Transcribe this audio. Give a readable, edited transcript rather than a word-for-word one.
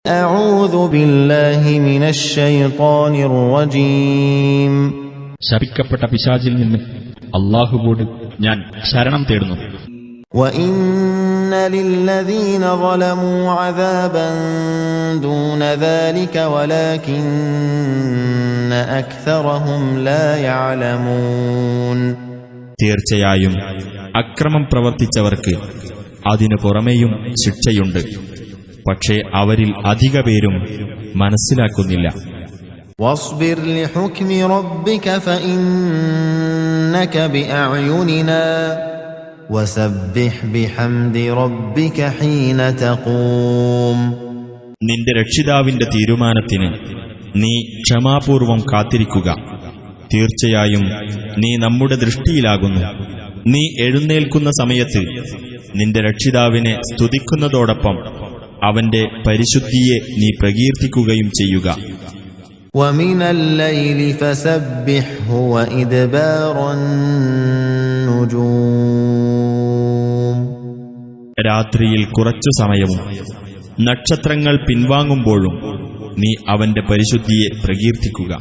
أعوذ بالله من الشيطان الرجيم ശപിക്കപ്പെട്ട പിശാചിൽ നിന്ന് അല്ലാഹുവോട് ഞാൻ ശരണം തേടുന്നു. وإن للذين ظلموا عذابا دون ذلك ولكن أكثرهم لا يعلمون. തീർച്ചയായും അക്രമം പ്രവർത്തിച്ചവർക്ക് അതിനു പുറമേയും ശിക്ഷയുണ്ട്, പക്ഷേ അവരിൽ അധിക പേരും മനസ്സിലാക്കുന്നില്ല. واصبر لحكم ربك فإنك بأعيننا وسبح بحمد ربك حين تقوم. നിന്റെ രക്ഷിതാവിന്റെ തീരുമാനത്തിന് നീ ക്ഷമാപൂർവം കാത്തിരിക്കുക. തീർച്ചയായും നീ നമ്മുടെ ദൃഷ്ടിയിലാകുന്നു. നീ എഴുന്നേൽക്കുന്ന സമയത്ത് നിന്റെ രക്ഷിതാവിനെ സ്തുതിക്കുന്നതോടൊപ്പം അവന്റെ പരിശുദ്ധിയെ നീ പ്രകീർത്തിക്കുകയും ചെയ്യുക. وَمِنَ اللَّيْلِ فَسَبِّحْهُ وَإِدْبَارَ النُّجُومِ. രാത്രിയിൽ കുറച്ചു സമയവും നക്ഷത്രങ്ങൾ പിൻവാങ്ങുമ്പോഴും നീ അവന്റെ പരിശുദ്ധിയെ പ്രകീർത്തിക്കുക.